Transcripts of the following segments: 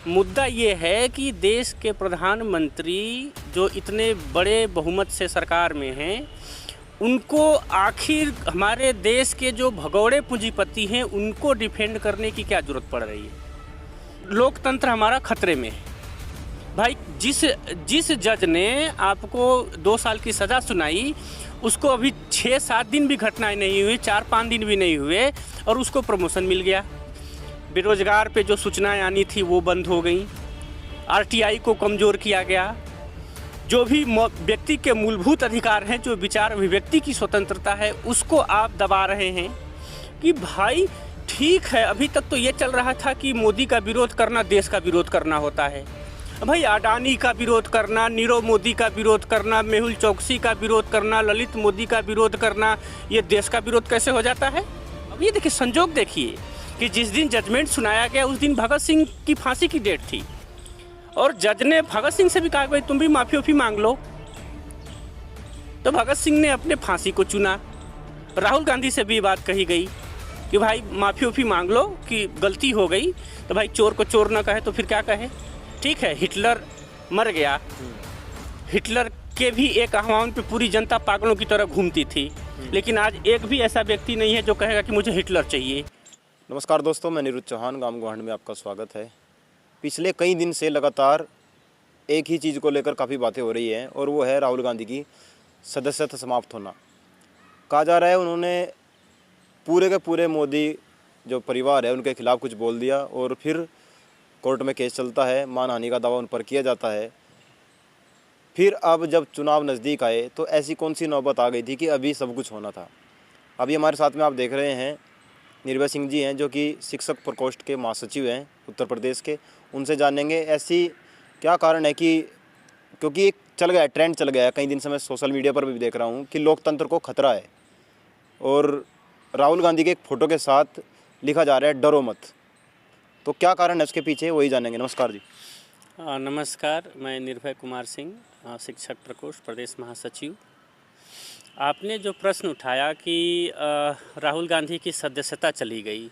मुद्दा ये है कि देश के प्रधानमंत्री जो इतने बड़े बहुमत से सरकार में हैं, उनको आखिर हमारे देश के जो भगोड़े पूंजीपति हैं उनको डिफेंड करने की क्या ज़रूरत पड़ रही है। लोकतंत्र हमारा खतरे में है भाई। जिस जज ने आपको 2 साल की सज़ा सुनाई, उसको अभी 6-7 दिन भी घटनाएं नहीं हुई, 4-5 दिन भी नहीं हुए और उसको प्रमोशन मिल गया। बेरोजगार पे जो सूचनाएं आनी थी वो बंद हो गई, आरटीआई को कमज़ोर किया गया। जो भी व्यक्ति के मूलभूत अधिकार हैं, जो विचार अभिव्यक्ति की स्वतंत्रता है, उसको आप दबा रहे हैं कि भाई ठीक है। अभी तक तो ये चल रहा था कि मोदी का विरोध करना देश का विरोध करना होता है। भाई अडानी का विरोध करना, नीरव मोदी का विरोध करना, मेहुल चौकसी का विरोध करना, ललित मोदी का विरोध करना, ये देश का विरोध कैसे हो जाता है। अब ये देखिए, संजोग देखिए कि जिस दिन जजमेंट सुनाया गया उस दिन भगत सिंह की फांसी की डेट थी और जज ने भगत सिंह से भी कहा भाई तुम भी माफ़ी मांग लो। तो भगत सिंह ने अपने फांसी को चुना। राहुल गांधी से भी बात कही गई कि भाई माफ़ी मांग लो कि गलती हो गई। तो भाई चोर को चोर ना कहे तो फिर क्या कहे। ठीक है, हिटलर मर गया, हिटलर के भी एक आह्वान पे पूरी जनता पागलों की तरह घूमती थी, लेकिन आज एक भी ऐसा व्यक्ति नहीं है जो कहेगा कि मुझे हिटलर चाहिए। नमस्कार दोस्तों, मैं निरुद्ध चौहान, गांव गोहांड में आपका स्वागत है। पिछले कई दिन से लगातार एक ही चीज़ को लेकर काफ़ी बातें हो रही हैं और वो है राहुल गांधी की सदस्यता समाप्त होना। कहा जा रहा है उन्होंने पूरे के पूरे मोदी जो परिवार है उनके खिलाफ़ कुछ बोल दिया और फिर कोर्ट में केस चलता है, मानहानि का दावा उन पर किया जाता है। फिर अब जब चुनाव नज़दीक आए तो ऐसी कौन सी नौबत आ गई थी कि अभी सब कुछ होना था। अभी हमारे साथ में आप देख रहे हैं निर्भय सिंह जी हैं, जो कि शिक्षक प्रकोष्ठ के महासचिव हैं उत्तर प्रदेश के। उनसे जानेंगे ऐसी क्या कारण है कि, क्योंकि एक चल गया ट्रेंड चल गया है कई दिन से, मैं सोशल मीडिया पर भी देख रहा हूँ कि लोकतंत्र को खतरा है और राहुल गांधी के एक फ़ोटो के साथ लिखा जा रहा है डरो मत। तो क्या कारण है उसके पीछे, वही जानेंगे। नमस्कार जी। नमस्कार, मैं निर्भय कुमार सिंह, शिक्षक प्रकोष्ठ प्रदेश महासचिव। आपने जो प्रश्न उठाया कि राहुल गांधी की सदस्यता चली गई,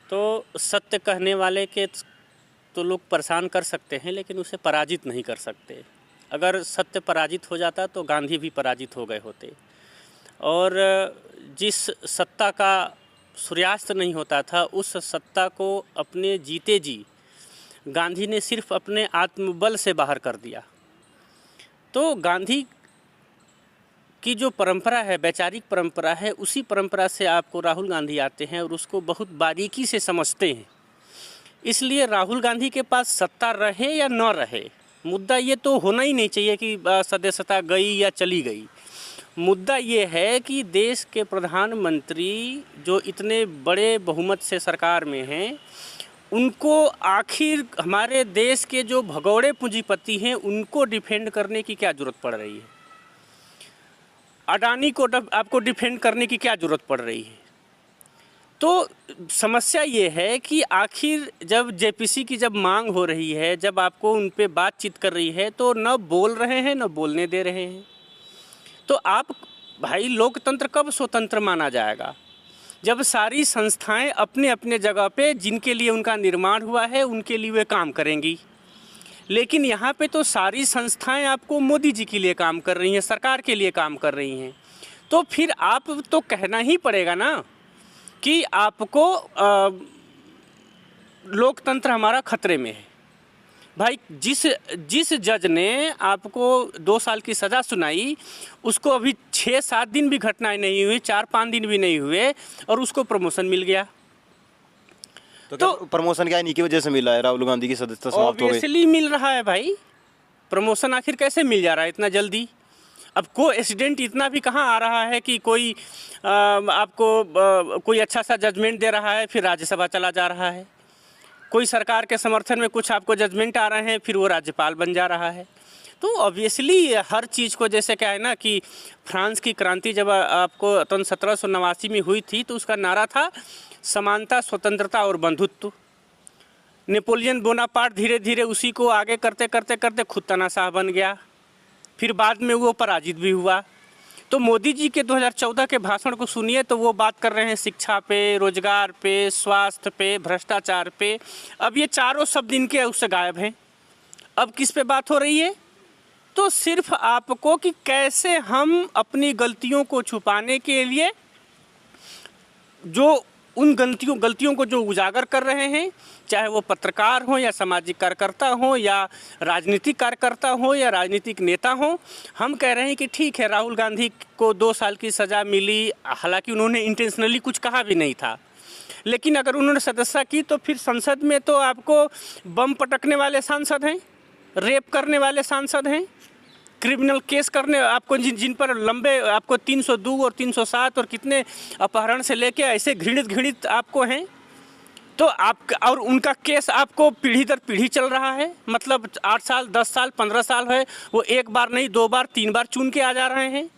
तो सत्य कहने वाले के तो लोग परेशान कर सकते हैं, लेकिन उसे पराजित नहीं कर सकते। अगर सत्य पराजित हो जाता तो गांधी भी पराजित हो गए होते। और जिस सत्ता का सूर्यास्त नहीं होता था, उस सत्ता को अपने जीते जी गांधी ने सिर्फ अपने आत्मबल से बाहर कर दिया। तो गांधी की जो परंपरा है, वैचारिक परंपरा है, उसी परंपरा से आपको राहुल गांधी आते हैं और उसको बहुत बारीकी से समझते हैं। इसलिए राहुल गांधी के पास सत्ता रहे या न रहे, मुद्दा ये तो होना ही नहीं चाहिए कि सदस्यता गई या चली गई। मुद्दा ये है कि देश के प्रधानमंत्री जो इतने बड़े बहुमत से सरकार में हैं, उनको आखिर हमारे देश के जो भगोड़े पूंजीपति हैं उनको डिफेंड करने की क्या ज़रूरत पड़ रही है। अडानी को आपको डिफेंड करने की क्या ज़रूरत पड़ रही है। तो समस्या ये है कि आखिर जब जेपीसी की जब मांग हो रही है, जब आपको उन पे बातचीत कर रही है, तो न बोल रहे हैं न बोलने दे रहे हैं। तो आप भाई, लोकतंत्र कब स्वतंत्र माना जाएगा? जब सारी संस्थाएं अपने अपने जगह पे जिनके लिए उनका निर्माण हुआ है उनके लिए वे काम करेंगी। लेकिन यहाँ पे तो सारी संस्थाएं आपको मोदी जी के लिए काम कर रही हैं, सरकार के लिए काम कर रही हैं। तो फिर आप तो कहना ही पड़ेगा ना कि आपको लोकतंत्र हमारा खतरे में है। भाई जिस जज ने आपको 2 साल की सज़ा सुनाई, उसको अभी 6-7 दिन भी घटनाएं नहीं हुई, 4-5 दिन भी नहीं हुए और उसको प्रमोशन मिल गया। तो प्रमोशन क्या इन्हीं की वजह से मिला है? राहुल गांधी की सदस्यता समाप्त हो गई। ऑब्वियसली मिल रहा है भाई। प्रमोशन आखिर कैसे मिल जा रहा है इतना जल्दी? अब कोइंसिडेंट इतना भी कहाँ आ रहा है कि कोई आपको कोई अच्छा सा जजमेंट दे रहा है फिर राज्यसभा चला जा रहा है, कोई सरकार के समर्थन में कुछ आपको जजमेंट आ रहे हैं फिर वो राज्यपाल बन जा रहा है। तो ऑब्वियसली हर चीज़ को, जैसे क्या है ना कि फ्रांस की क्रांति जब आपको 1789 में हुई थी तो उसका नारा था समानता, स्वतंत्रता और बंधुत्व। नेपोलियन बोनापार्ट धीरे धीरे उसी को आगे करते करते करते खुद तानाशाह बन गया, फिर बाद में वो पराजित भी हुआ। तो मोदी जी के 2014 के भाषण को सुनिए तो वो बात कर रहे हैं शिक्षा पे, रोजगार पे, स्वास्थ्य पे, भ्रष्टाचार पे। अब ये चारों शब्द इनके उससे गायब हैं। अब किस पे बात हो रही है? तो सिर्फ आपको कि कैसे हम अपनी गलतियों को छुपाने के लिए जो उन गलतियों को जो उजागर कर रहे हैं, चाहे वो पत्रकार हो या सामाजिक कार्यकर्ता हो या राजनीतिक कार्यकर्ता हो या राजनीतिक नेता हो, हम कह रहे हैं कि ठीक है, राहुल गांधी को 2 साल की सज़ा मिली, हालांकि उन्होंने इंटेंशनली कुछ कहा भी नहीं था, लेकिन अगर उन्होंने सदस्यता की तो फिर संसद में तो आपको बम पटकने वाले सांसद हैं, रेप करने वाले सांसद हैं, क्रिमिनल केस करने आपको जिन पर लंबे आपको 302 और 307 और कितने अपहरण से लेके ऐसे घृणित आपको हैं। तो आप और उनका केस आपको पीढ़ी दर पीढ़ी चल रहा है, मतलब 8 साल 10 साल 15 साल है, वो 1 बार नहीं 2 बार 3 बार चुन के आ जा रहे हैं,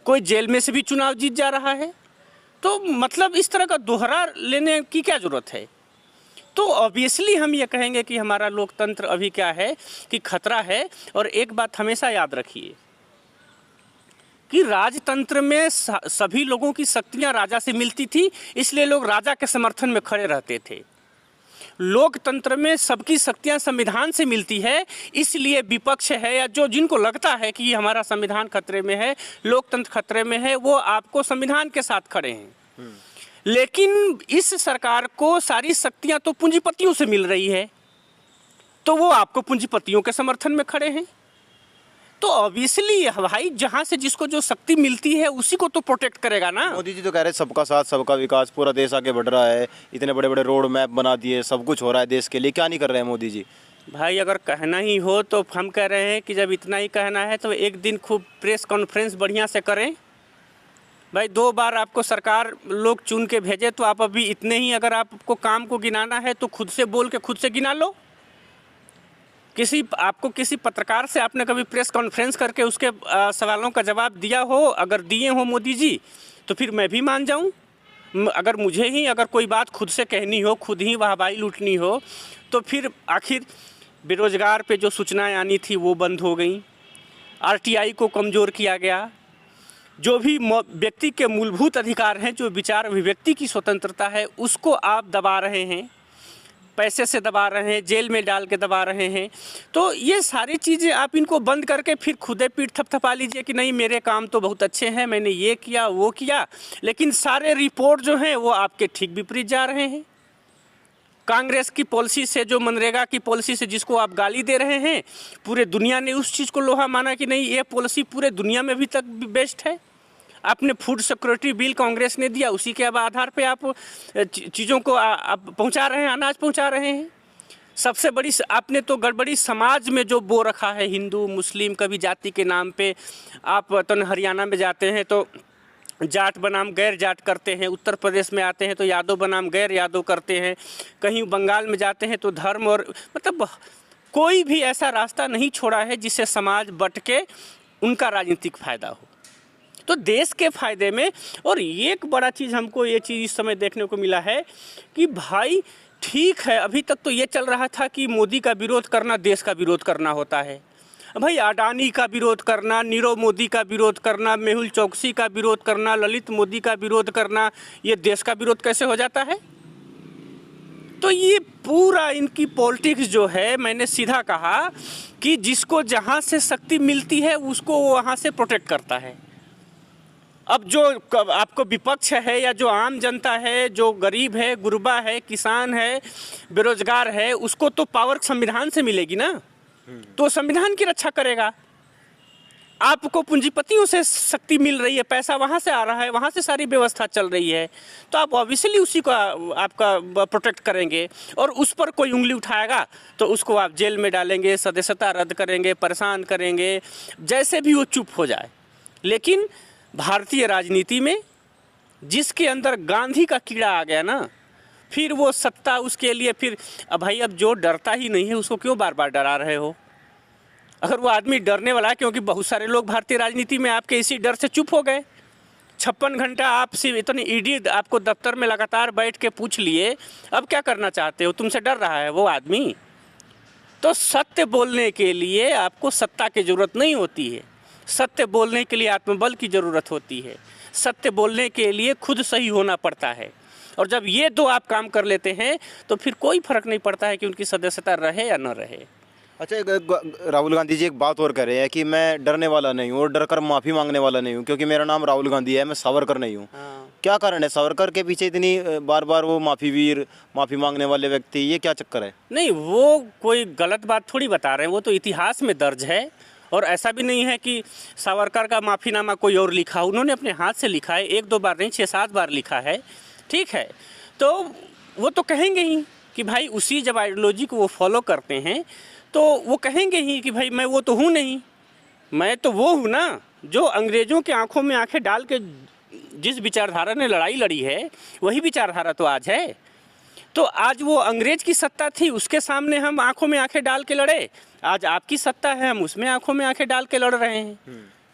कोई जेल में से भी चुनाव जीत जा रहा है। तो मतलब इस तरह का दोहरा लेने की क्या ज़रूरत है? तो ऑब्वियसली हम ये कहेंगे कि हमारा लोकतंत्र अभी क्या है कि खतरा है। और एक बात हमेशा याद रखिए कि राजतंत्र में सभी लोगों की शक्तियां राजा से मिलती थी, इसलिए लोग राजा के समर्थन में खड़े रहते थे। लोकतंत्र में सबकी शक्तियां संविधान से मिलती है, इसलिए विपक्ष है या जो जिनको लगता है कि हमारा संविधान खतरे में है, लोकतंत्र खतरे में है, वो आपको संविधान के साथ खड़े हैं। लेकिन इस सरकार को सारी शक्तियां तो पूंजीपतियों से मिल रही है, तो वो आपको पूंजीपतियों के समर्थन में खड़े हैं। तो ऑब्वियसली भाई जहां से जिसको जो शक्ति मिलती है उसी को तो प्रोटेक्ट करेगा ना। मोदी जी तो कह रहे हैं सबका साथ सबका विकास, पूरा देश आगे बढ़ रहा है, इतने बड़े बड़े रोड मैप बना दिए, सब कुछ हो रहा है देश के लिए, क्या नहीं कर रहे हैं मोदी जी? भाई अगर कहना ही हो तो हम कह रहे हैं कि जब इतना ही कहना है तो एक दिन खूब प्रेस कॉन्फ्रेंस बढ़िया से करें। भाई 2 बार आपको सरकार लोग चुन के भेजे, तो आप अभी इतने ही अगर आपको काम को गिनाना है तो खुद से बोल के खुद से गिना लो। किसी पत्रकार से आपने कभी प्रेस कॉन्फ्रेंस करके उसके सवालों का जवाब दिया हो? अगर दिए हो मोदी जी तो फिर मैं भी मान जाऊं। अगर मुझे ही अगर कोई बात खुद से कहनी हो, खुद ही वाहवाही लूटनी हो, तो फिर आखिर बेरोजगार पे जो सूचनाएं आनी थी वो बंद हो गई, आरटीआई को कमज़ोर किया गया, जो भी व्यक्ति के मूलभूत अधिकार हैं, जो विचार अभिव्यक्ति की स्वतंत्रता है, उसको आप दबा रहे हैं, पैसे से दबा रहे हैं, जेल में डाल के दबा रहे हैं। तो ये सारी चीज़ें आप इनको बंद करके फिर खुदे पीठ थपथपा लीजिए कि नहीं मेरे काम तो बहुत अच्छे हैं, मैंने ये किया वो किया, लेकिन सारे रिपोर्ट जो हैं वो आपके ठीक विपरीत जा रहे हैं। कांग्रेस की पॉलिसी से, जो मनरेगा की पॉलिसी से जिसको आप गाली दे रहे हैं, पूरे दुनिया ने उस चीज़ को लोहा माना कि नहीं ये पॉलिसी पूरे दुनिया में अभी तक बेस्ट है। आपने फूड सिक्योरिटी बिल कांग्रेस ने दिया, उसी के आधार पे आप चीज़ों को आप पहुंचा रहे हैं, अनाज पहुंचा रहे हैं। सबसे बड़ी आपने तो गड़बड़ी समाज में जो बो रखा है, हिंदू मुस्लिम कभी जाति के नाम पे। आप तो हरियाणा में जाते हैं तो जाट बनाम गैर जाट करते हैं, उत्तर प्रदेश में आते हैं तो यादव बनाम गैर यादव करते हैं, कहीं बंगाल में जाते हैं तो धर्म और मतलब कोई भी ऐसा रास्ता नहीं छोड़ा है जिससे समाज बट के उनका राजनीतिक फ़ायदा हो। तो देश के फ़ायदे में। और एक बड़ा चीज़ हमको ये चीज़ इस समय देखने को मिला है कि भाई ठीक है, अभी तक तो ये चल रहा था कि मोदी का विरोध करना देश का विरोध करना होता है। भाई अडानी का विरोध करना, नीरव मोदी का विरोध करना, मेहुल चौकसी का विरोध करना, ललित मोदी का विरोध करना, ये देश का विरोध कैसे हो जाता है? तो ये पूरा इनकी पॉलिटिक्स जो है, मैंने सीधा कहा कि जिसको जहाँ से शक्ति मिलती है उसको वहाँ से प्रोटेक्ट करता है। अब जो आपको विपक्ष है या जो आम जनता है, जो गरीब है, गुरबा है, किसान है, बेरोजगार है, उसको तो पावर संविधान से मिलेगी ना, तो संविधान की रक्षा करेगा। आपको पूंजीपतियों से शक्ति मिल रही है, पैसा वहाँ से आ रहा है, वहाँ से सारी व्यवस्था चल रही है, तो आप ऑब्वियसली उसी को आपका प्रोटेक्ट करेंगे। और उस पर कोई उंगली उठाएगा तो उसको आप जेल में डालेंगे, सदस्यता रद्द करेंगे, परेशान करेंगे, जैसे भी वो चुप हो जाए। लेकिन भारतीय राजनीति में जिसके अंदर गांधी का कीड़ा आ गया ना, फिर वो सत्ता उसके लिए फिर अब भाई अब जो डरता ही नहीं है उसको क्यों बार बार डरा रहे हो? अगर वो आदमी डरने वाला है, क्योंकि बहुत सारे लोग भारतीय राजनीति में आपके इसी डर से चुप हो गए। 56 घंटा आप सिर्फ इतनी ईडी आपको दफ्तर में लगातार बैठ के पूछ लिए, अब क्या करना चाहते हो? तुमसे डर रहा है वो आदमी। तो सत्य बोलने के लिए आपको सत्ता की ज़रूरत नहीं होती है, सत्य बोलने के लिए आत्मबल की ज़रूरत होती है। सत्य बोलने के लिए खुद सही होना पड़ता है। और जब ये दो आप काम कर लेते हैं तो फिर कोई फर्क नहीं पड़ता है कि उनकी सदस्यता रहे या न रहे। अच्छा, राहुल गांधी जी एक बात और कह रहे हैं कि मैं डरने वाला नहीं हूँ और डर कर माफ़ी मांगने वाला नहीं हूँ, क्योंकि मेरा नाम राहुल गांधी है, मैं सावरकर नहीं हूँ। क्या कारण है सावरकर के पीछे इतनी बार बार वो माफ़ी मांगने वाले व्यक्ति, ये क्या चक्कर है? नहीं, वो कोई गलत बात थोड़ी बता रहे हैं, वो तो इतिहास में दर्ज है। और ऐसा भी नहीं है कि सावरकर का माफ़ीनामा कोई और लिखा, उन्होंने अपने हाथ से लिखा है। 1-2 बार नहीं, 6-7 बार लिखा है। ठीक है, तो वो तो कहेंगे ही कि भाई उसी जब आइडियोलॉजी को वो फॉलो करते हैं तो वो कहेंगे ही कि भाई मैं वो तो हूँ नहीं, मैं तो वो हूँ ना जो अंग्रेज़ों के आंखों में आंखें डाल के जिस विचारधारा ने लड़ाई लड़ी है, वही विचारधारा तो आज है। तो आज वो अंग्रेज की सत्ता थी, उसके सामने हम आंखों में आंखें डाल के लड़े। आज आपकी सत्ता है, हम उसमें आंखों में आंखें डाल के लड़ रहे हैं।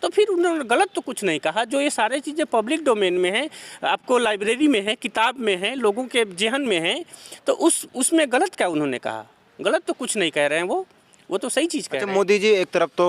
तो फिर उन्होंने गलत तो कुछ नहीं कहा। जो ये सारी चीज़ें पब्लिक डोमेन में है, आपको लाइब्रेरी में है, किताब में है, लोगों के जेहन में है, तो उसमें गलत क्या उन्होंने कहा? गलत तो कुछ नहीं कह रहे हैं वो तो सही चीज़ कह रहे हैं। मोदी जी एक तरफ तो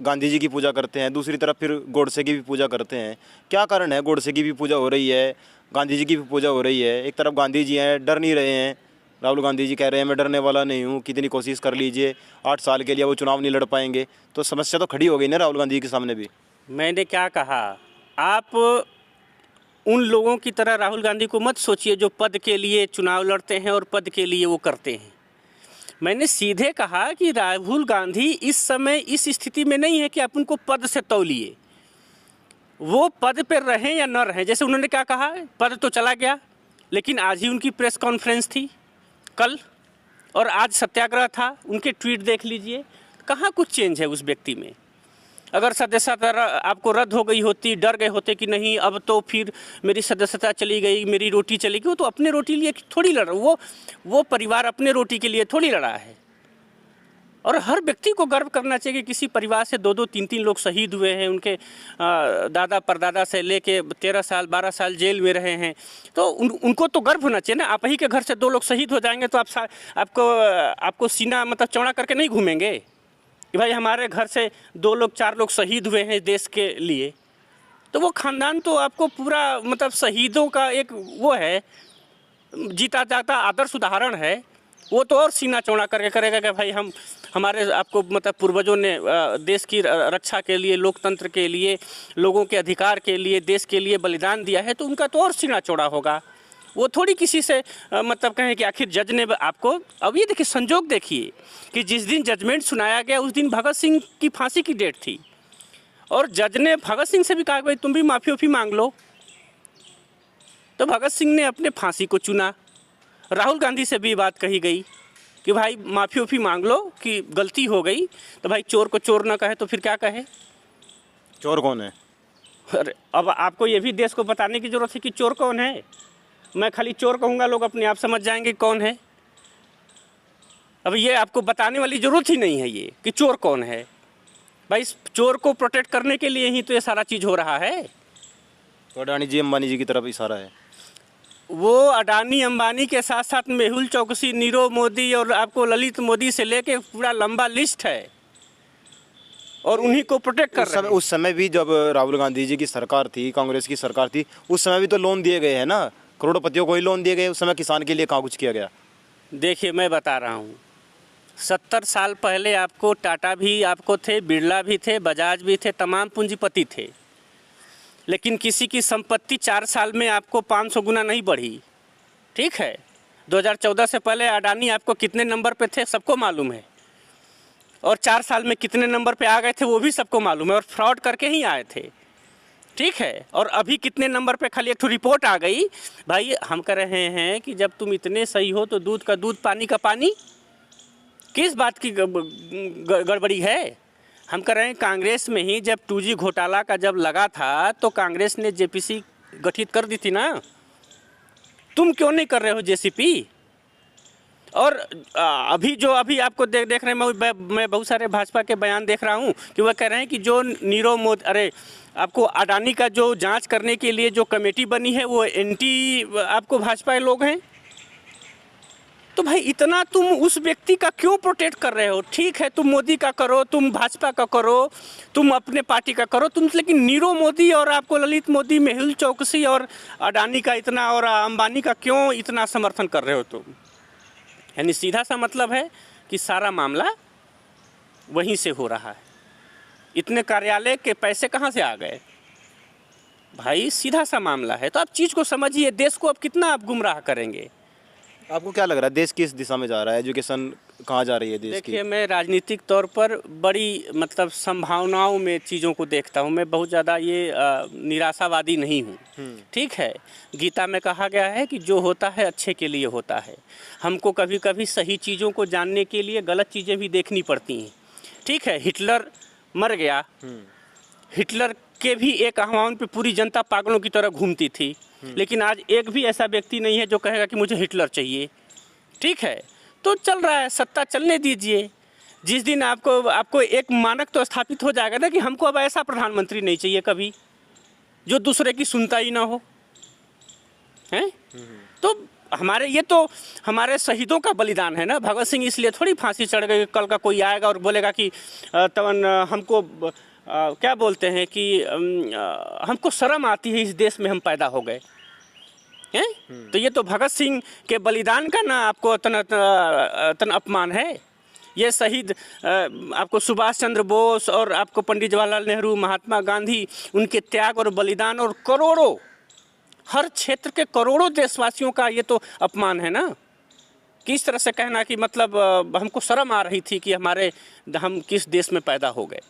गांधी जी की पूजा करते हैं, दूसरी तरफ फिर गोडसे की भी पूजा करते हैं। क्या कारण है? गोडसे की भी पूजा हो रही है, गांधी जी की भी पूजा हो रही है। एक तरफ गांधी जी हैं, डर नहीं रहे हैं। राहुल गांधी जी कह रहे हैं मैं डरने वाला नहीं हूँ, कितनी कोशिश कर लीजिए, 8 साल के लिए वो चुनाव नहीं लड़ पाएंगे। तो समस्या तो खड़ी हो गई ना राहुल गांधी के सामने भी। मैंने क्या कहा, आप उन लोगों की तरह राहुल गांधी को मत सोचिए जो पद के लिए चुनाव लड़ते हैं और पद के लिए वो करते हैं। मैंने सीधे कहा कि राहुल गांधी इस समय इस स्थिति में नहीं है कि आप उनको पद से तौलिए। वो पद पर रहें या न रहें, जैसे उन्होंने क्या कहा, पद तो चला गया, लेकिन आज ही उनकी प्रेस कॉन्फ्रेंस थी कल, और आज सत्याग्रह था। उनके ट्वीट देख लीजिए, कहाँ कुछ चेंज है उस व्यक्ति में। अगर सदस्यता आपको रद्द हो गई होती, डर गए होते कि नहीं अब तो फिर मेरी सदस्यता चली गई, मेरी रोटी चलेगी, वो तो अपने रोटी लिए थोड़ी लड़ रहा, वो परिवार अपने रोटी के लिए थोड़ी लड़ा है। और हर व्यक्ति को गर्व करना चाहिए कि किसी परिवार से 2-2, 3-3 लोग शहीद हुए हैं, उनके दादा परदादा से लेके 13 साल 12 साल जेल में रहे हैं, तो उनको तो गर्व होना चाहिए ना। आप ही के घर से 2 लोग शहीद हो जाएंगे तो आपको सीना मतलब चौड़ा करके नहीं घूमेंगे कि भाई हमारे घर से 2 लोग 4 लोग शहीद हुए हैं देश के लिए। तो वो ख़ानदान तो आपको पूरा मतलब शहीदों का एक वो है, जीता जाता आदर्श उदाहरण है। वो तो और सीना चौड़ा करके करेगा कि भाई हमारे आपको मतलब पूर्वजों ने देश की रक्षा के लिए, लोकतंत्र के लिए, लोगों के अधिकार के लिए, देश के लिए बलिदान दिया है, तो उनका तो और सीना चौड़ा होगा। वो थोड़ी किसी से मतलब कहें कि आखिर जज ने आपको, अब ये देखिए संजोग देखिए कि जिस दिन जजमेंट सुनाया गया उस दिन भगत सिंह की फांसी की डेट थी, और जज ने भगत सिंह से भी कहा भाई तुम भी माफ़ी उफ़ी मांग लो, तो भगत सिंह ने अपने फांसी को चुना। राहुल गांधी से भी बात कही गई कि भाई माफ़ी उफ़ी मांग लो कि गलती हो गई, तो भाई चोर को चोर ना कहे तो फिर क्या कहे? चोर कौन है? अरे अब आपको ये भी देश को बताने की ज़रूरत है कि चोर कौन है। मैं खाली चोर कहूँगा, लोग अपने आप समझ जाएंगे कौन है। अब ये आपको बताने वाली ज़रूरत ही नहीं है ये कि चोर कौन है। भाई इस चोर को प्रोटेक्ट करने के लिए ही तो ये सारा चीज़ हो रहा है। तो अडानी जी अंबानी जी की तरफ इशारा है। वो अडानी अंबानी के साथ साथ मेहुल चौकसी, नीरव मोदी और आपको ललित मोदी से लेके पूरा लंबा लिस्ट है, और उन्हीं को प्रोटेक्ट कर रहे हैं। उस समय भी जब राहुल गांधी जी की सरकार थी, कांग्रेस की सरकार थी, उस समय भी तो लोन दिए गए हैं ना, करोड़पतियों को ही लोन दिए गए। उस समय किसान के लिए कहाँ कुछ किया गया? देखिए मैं बता रहा हूँ, 70 साल पहले आपको टाटा भी आपको थे, बिरला भी थे, बजाज भी थे, तमाम पूंजीपति थे, लेकिन किसी की संपत्ति 4 साल में आपको 500 गुना नहीं बढ़ी। ठीक है, 2014 से पहले अडानी आपको कितने नंबर पे थे सबको मालूम है, और 4 साल में कितने नंबर पे आ गए थे वो भी सबको मालूम है, और फ्रॉड करके ही आए थे। ठीक है, और अभी कितने नंबर पे खाली एक ठो रिपोर्ट आ गई। भाई हम कह रहे हैं कि जब तुम इतने सही हो तो दूध का दूध पानी का पानी, किस बात की गड़बड़ी है? हम कह रहे हैं कांग्रेस में ही जब 2G घोटाला का जब लगा था तो कांग्रेस ने जेपीसी गठित कर दी थी ना, तुम क्यों नहीं कर रहे हो जेसीपी? और अभी आपको देख रहे हैं, मैं बहुत सारे भाजपा के बयान देख रहा हूँ कि वह कह रहे हैं कि जो नीरव मोदी, अरे आपको अडानी का जो जांच करने के लिए जो कमेटी बनी है वो एंटी आपको भाजपा के लोग हैं। तो भाई इतना तुम उस व्यक्ति का क्यों प्रोटेक्ट कर रहे हो? ठीक है, तुम मोदी का करो, तुम भाजपा का करो, तुम अपने पार्टी का करो, तुम, लेकिन नीरव मोदी और आपको ललित मोदी, मेहुल चौकसी और अडानी का इतना और अंबानी का क्यों इतना समर्थन कर रहे हो तुम? यानी सीधा सा मतलब है कि सारा मामला वहीं से हो रहा है। इतने कार्यालय के पैसे कहाँ से आ गए भाई? सीधा सा मामला है। तो आप चीज़ को समझिए, देश को अब कितना आप गुमराह करेंगे? आपको क्या लग रहा है देश किस दिशा में जा रहा है? एजुकेशन कहाँ जा रही है देश की? देखिए, मैं राजनीतिक तौर पर बड़ी मतलब संभावनाओं में चीज़ों को देखता हूँ। मैं बहुत ज़्यादा ये निराशावादी नहीं हूँ। ठीक है, गीता में कहा गया है कि जो होता है अच्छे के लिए होता है। हमको कभी कभी सही चीज़ों को जानने के लिए गलत चीज़ें भी देखनी पड़ती हैं। ठीक है, हिटलर मर गया, हिटलर के भी एक आह्वान पे पूरी जनता पागलों की तरह घूमती थी, लेकिन आज एक भी ऐसा व्यक्ति नहीं है जो कहेगा कि मुझे हिटलर चाहिए। ठीक है, तो चल रहा है, सत्ता चलने दीजिए। जिस दिन आपको एक मानक तो स्थापित हो जाएगा ना कि हमको अब ऐसा प्रधानमंत्री नहीं चाहिए कभी जो दूसरे की सुनता ही ना हो, हैं? तो ये तो हमारे शहीदों का बलिदान है ना। भगत सिंह इसलिए थोड़ी फांसी चढ़ गए, कल का कोई आएगा और बोलेगा कि तवन हमको क्या बोलते हैं कि हमको शर्म आती है इस देश में हम पैदा हो गए हैं। तो ये तो भगत सिंह के बलिदान का ना आपको तन अपमान है। ये शहीद आपको सुभाष चंद्र बोस और आपको पंडित जवाहरलाल नेहरू, महात्मा गांधी, उनके त्याग और बलिदान और करोड़ों, हर क्षेत्र के करोड़ों देशवासियों का ये तो अपमान है ना। किस तरह से कहना कि मतलब हमको शर्म आ रही थी कि हम किस देश में पैदा हो गए।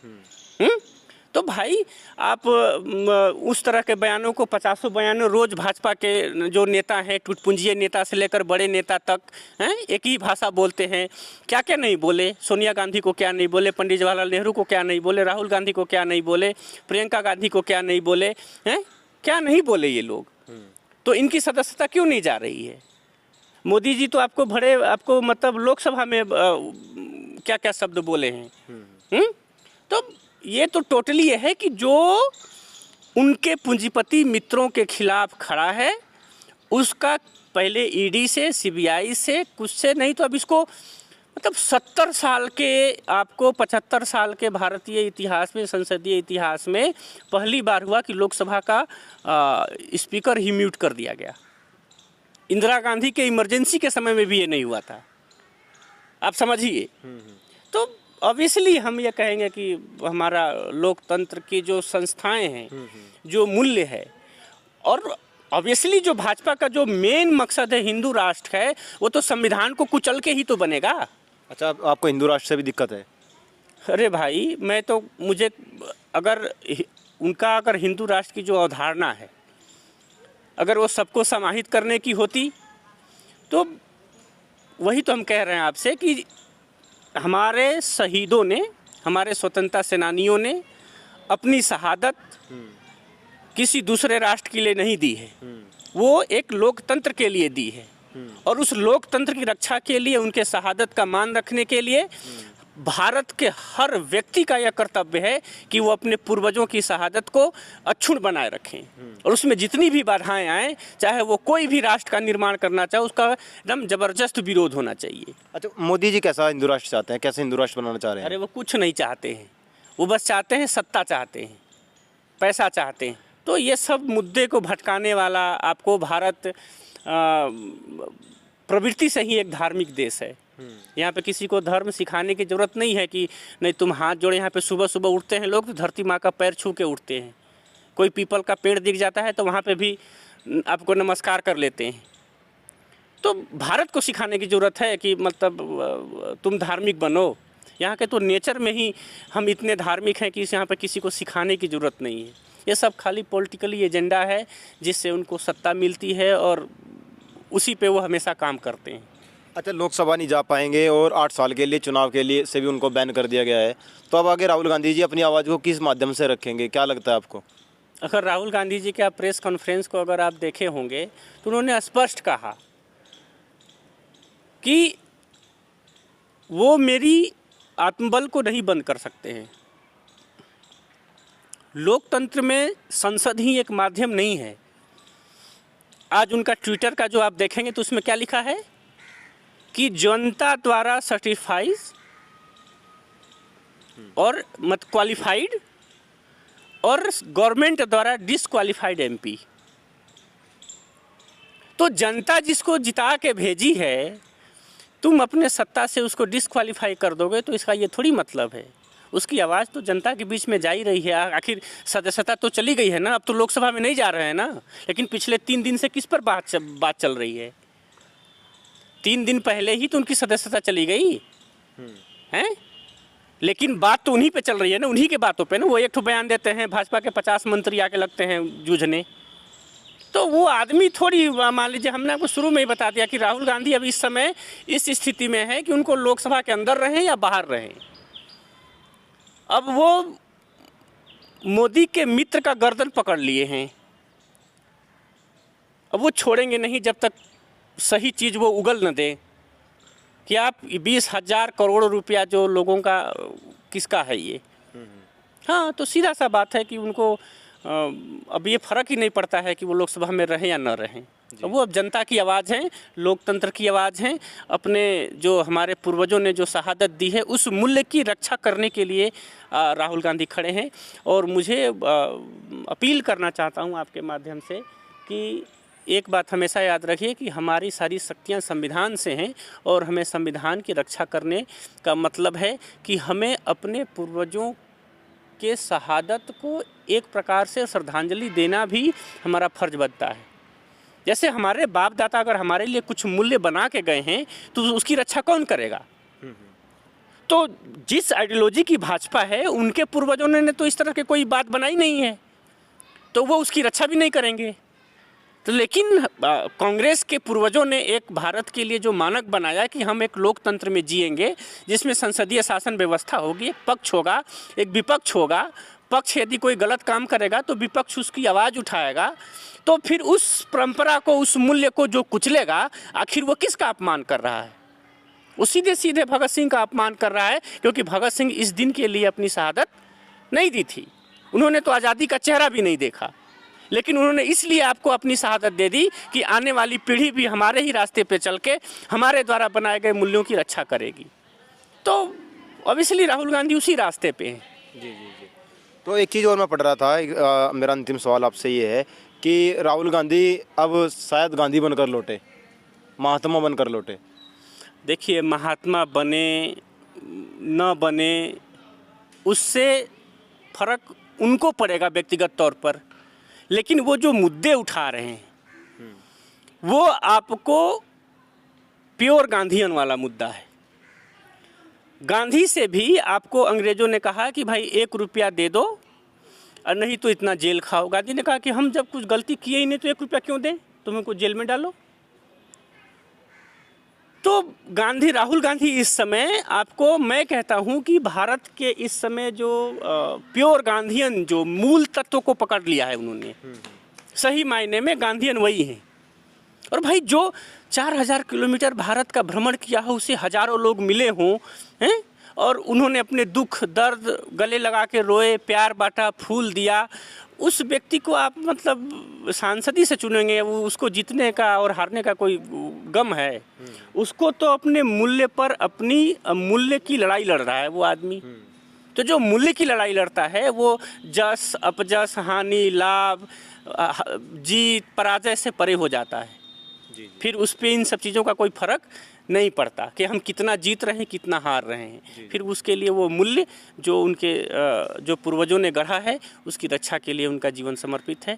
तो भाई आप उस तरह के बयानों को 50 बयानों रोज भाजपा के जो नेता हैं, टूटपुंजिये नेता से लेकर बड़े नेता तक हैं, एक ही भाषा बोलते हैं। क्या क्या नहीं बोले, सोनिया गांधी को क्या नहीं बोले, पंडित जवाहरलाल नेहरू को क्या नहीं बोले, राहुल गांधी को क्या नहीं बोले, प्रियंका गांधी को क्या नहीं बोले हैं, क्या नहीं बोले ये लोग। तो इनकी सदस्यता क्यों नहीं जा रही है? मोदी जी तो आपको मतलब लोकसभा में क्या क्या शब्द बोले हैं। तो ये तो टोटली ये है कि जो उनके पूंजीपति मित्रों के खिलाफ खड़ा है उसका पहले ईडी से, सीबीआई से, कुछ से नहीं तो अब इसको मतलब 70 साल के, आपको 75 साल के भारतीय इतिहास में, संसदीय इतिहास में पहली बार हुआ कि लोकसभा का स्पीकर ही म्यूट कर दिया गया। इंदिरा गांधी के इमरजेंसी के समय में भी ये नहीं हुआ था, आप समझिए। तो ऑब्वियसली हम ये कहेंगे कि हमारा लोकतंत्र की जो संस्थाएं हैं, जो मूल्य है, और ऑब्वियसली जो भाजपा का जो मेन मकसद है हिंदू राष्ट्र है, वो तो संविधान को कुचल के ही तो बनेगा। अच्छा, आपको हिंदू राष्ट्र से भी दिक्कत है? अरे भाई, मुझे अगर हिंदू राष्ट्र की जो अवधारणा है, अगर वो सबको समाहित करने की होती तो वही तो हम कह रहे हैं आपसे कि हमारे शहीदों ने, हमारे स्वतंत्रता सेनानियों ने अपनी शहादत किसी दूसरे राष्ट्र के लिए नहीं दी है, वो एक लोकतंत्र के लिए दी है। और उस लोकतंत्र की रक्षा के लिए, उनके शहादत का मान रखने के लिए भारत के हर व्यक्ति का यह कर्तव्य है कि वो अपने पूर्वजों की शहादत को अक्षुण्ण बनाए रखें, और उसमें जितनी भी बाधाएं आए, चाहे वो कोई भी राष्ट्र का निर्माण करना चाहे, उसका एकदम जबरदस्त विरोध होना चाहिए। अच्छा, मोदी जी कैसा हिंदू राष्ट्र चाहते हैं? कैसे हिंदू राष्ट्र बनाना चाह रहे हैं? अरे वो कुछ नहीं चाहते हैं, वो बस चाहते हैं सत्ता, चाहते हैं पैसा, चाहते हैं। तो ये सब मुद्दे को भटकाने वाला, आपको भारत प्रवृत्ति से ही एक धार्मिक देश है। यहाँ पे किसी को धर्म सिखाने की ज़रूरत नहीं है कि नहीं तुम हाथ जोड़े। यहाँ पे सुबह सुबह उठते हैं लोग तो धरती माँ का पैर छू के उठते हैं। कोई पीपल का पेड़ दिख जाता है तो वहाँ पे भी आपको नमस्कार कर लेते हैं। तो भारत को सिखाने की ज़रूरत है कि मतलब तुम धार्मिक बनो। यहाँ के तो नेचर में ही हम इतने धार्मिक हैं कि यहाँ पे किसी को सिखाने की ज़रूरत नहीं है। ये सब खाली पॉलिटिकली एजेंडा है जिससे उनको सत्ता मिलती है और उसी पे वो हमेशा काम करते हैं। अच्छा, लोकसभा नहीं जा पाएंगे और 8 साल के लिए चुनाव के लिए से भी उनको बैन कर दिया गया है, तो अब आगे राहुल गांधी जी अपनी आवाज़ को किस माध्यम से रखेंगे, क्या लगता है आपको? अगर राहुल गांधी जी के प्रेस कॉन्फ्रेंस को अगर आप देखे होंगे तो उन्होंने स्पष्ट कहा कि वो मेरी आत्मबल को नहीं बंद कर सकते हैं। लोकतंत्र में संसद ही एक माध्यम नहीं है। आज उनका ट्विटर का जो आप देखेंगे तो उसमें क्या लिखा है कि जनता द्वारा सर्टिफाइड और मत क्वालिफाइड और गवर्नमेंट द्वारा डिसक्वालिफाइड एमपी। तो जनता जिसको जिता के भेजी है, तुम अपने सत्ता से उसको डिसक्वालीफाई कर दोगे तो इसका ये थोड़ी मतलब है। उसकी आवाज़ तो जनता के बीच में जा ही रही है। आखिर सदस्यता तो चली गई है ना, अब तो लोकसभा में नहीं जा रहे हैं ना। लेकिन पिछले 3 दिन से किस पर बात चल रही है? 3 दिन पहले ही तो उनकी सदस्यता चली गई हैं, लेकिन बात तो उन्हीं पे चल रही है ना, उन्हीं के बातों पे ना। वो एक ठो बयान देते हैं, भाजपा के 50 मंत्री आके लगते हैं जूझने। तो वो आदमी थोड़ी, मान लीजिए हमने आपको शुरू में ही बता दिया कि राहुल गांधी अब इस समय इस स्थिति में है कि उनको लोकसभा के अंदर रहें या बाहर रहें। अब वो मोदी के मित्र का गर्दन पकड़ लिए हैं, अब वो छोड़ेंगे नहीं जब तक सही चीज़ वो उगल न दे कि आप 20,000 करोड़ रुपया जो लोगों का किसका है ये। हाँ, तो सीधा सा बात है कि उनको अब ये फ़र्क ही नहीं पड़ता है कि वो लोकसभा में रहें या न रहें। वो अब जनता की आवाज़ है, लोकतंत्र की आवाज़ है। अपने जो हमारे पूर्वजों ने जो शहादत दी है उस मूल्य की रक्षा करने के लिए राहुल गांधी खड़े हैं। और मुझे अपील करना चाहता हूँ आपके माध्यम से कि एक बात हमेशा याद रखिए कि हमारी सारी शक्तियाँ संविधान से हैं और हमें संविधान की रक्षा करने का मतलब है कि हमें अपने पूर्वजों के शहादत को एक प्रकार से श्रद्धांजलि देना भी हमारा फर्ज बनता है। जैसे हमारे बाप दादा अगर हमारे लिए कुछ मूल्य बना के गए हैं तो उसकी रक्षा कौन करेगा? तो जिस आइडियोलॉजी की भाजपा है उनके पूर्वजों ने तो इस तरह के कोई बात बनाई नहीं है, तो वो उसकी रक्षा भी नहीं करेंगे। तो लेकिन कांग्रेस के पूर्वजों ने एक भारत के लिए जो मानक बनाया कि हम एक लोकतंत्र में जिएंगे जिसमें संसदीय शासन व्यवस्था होगी, एक पक्ष होगा, एक विपक्ष होगा। पक्ष यदि कोई गलत काम करेगा तो विपक्ष उसकी आवाज़ उठाएगा। तो फिर उस परंपरा को, उस मूल्य को जो कुचलेगा, आखिर वो किसका अपमान कर रहा है? वो सीधे सीधे भगत सिंह का अपमान कर रहा है, क्योंकि भगत सिंह इस दिन के लिए अपनी शहादत नहीं दी थी। उन्होंने तो आज़ादी का चेहरा भी नहीं देखा, लेकिन उन्होंने इसलिए आपको अपनी शहादत दे दी कि आने वाली पीढ़ी भी हमारे ही रास्ते पे चल के हमारे द्वारा बनाए गए मूल्यों की रक्षा करेगी। तो ऑब्वियसली राहुल गांधी उसी रास्ते पे हैं। जी। तो एक चीज़ और मैं पढ़ रहा था, मेरा अंतिम सवाल आपसे ये है कि राहुल गांधी अब शायद गांधी बनकर लौटे, महात्मा बनकर लौटे। देखिए, महात्मा बने न बने उससे फर्क उनको पड़ेगा व्यक्तिगत तौर पर, लेकिन वो जो मुद्दे उठा रहे हैं वो आपको प्योर गांधीयन वाला मुद्दा है। गांधी से भी आपको अंग्रेजों ने कहा कि भाई 1 रुपया दे दो और नहीं तो इतना जेल खाओ। गांधी ने कहा कि हम जब कुछ गलती किए ही नहीं तो 1 रुपया क्यों दें, तुम्हें को जेल में डालो। तो राहुल गांधी इस समय, आपको मैं कहता हूं कि भारत के इस समय जो प्योर गांधीयन जो मूल तत्व को पकड़ लिया है उन्होंने, सही मायने में गांधीयन वही हैं। और भाई जो 4000 किलोमीटर भारत का भ्रमण किया हो, उसे हजारों लोग मिले हों हैं, और उन्होंने अपने दुख दर्द गले लगा के रोए, प्यार बांटा, फूल दिया, उस व्यक्ति को आप मतलब सांसदी से चुनेंगे? वो उसको जीतने का और हारने का कोई गम है? उसको तो अपने मूल्य पर, अपनी मूल्य की लड़ाई लड़ रहा है वो आदमी। तो जो मूल्य की लड़ाई लड़ता है वो जस अपजस, हानि लाभ, जीत पराजय से परे हो जाता है। फिर उस पे इन सब चीज़ों का कोई फर्क नहीं पड़ता कि हम कितना जीत रहे हैं, कितना हार रहे हैं। फिर उसके लिए वो मूल्य जो उनके जो पूर्वजों ने गढ़ा है उसकी रक्षा के लिए उनका जीवन समर्पित है।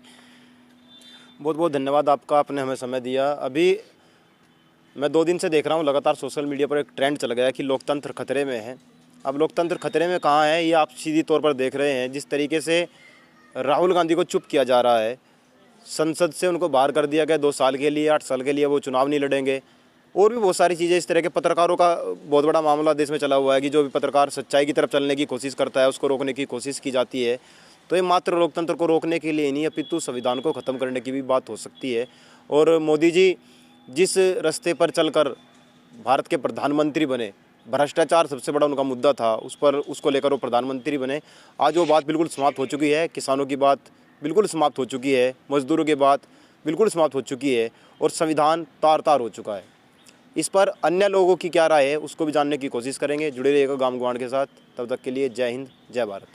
बहुत बहुत धन्यवाद आपका, आपने हमें समय दिया। अभी मैं 2 दिन से देख रहा हूँ लगातार सोशल मीडिया पर एक ट्रेंड चल गया कि लोकतंत्र खतरे में है। अब लोकतंत्र खतरे में कहाँ है ये आप सीधी तौर पर देख रहे हैं। जिस तरीके से राहुल गांधी को चुप किया जा रहा है, संसद से उनको बाहर कर दिया गया 2 साल के लिए, 8 साल के लिए वो चुनाव नहीं लड़ेंगे, और भी बहुत सारी चीज़ें इस तरह के। पत्रकारों का बहुत बड़ा मामला देश में चला हुआ है कि जो भी पत्रकार सच्चाई की तरफ चलने की कोशिश करता है उसको रोकने की कोशिश की जाती है। तो ये मात्र लोकतंत्र को रोकने के लिए नहीं, अपितु संविधान को ख़त्म करने की भी बात हो सकती है। और मोदी जी जिस रास्ते पर चलकर भारत के प्रधानमंत्री बने, भ्रष्टाचार सबसे बड़ा उनका मुद्दा था, उसको लेकर वो प्रधानमंत्री बने। आज वो बात बिल्कुल समाप्त हो चुकी है, किसानों की बात बिल्कुल समाप्त हो चुकी है, मजदूरों की बात बिल्कुल समाप्त हो चुकी है, और संविधान तार तार हो चुका है। इस पर अन्य लोगों की क्या राय है उसको भी जानने की कोशिश करेंगे। जुड़े रहिएगा गांव गवांड के साथ। तब तक के लिए जय हिंद, जय भारत।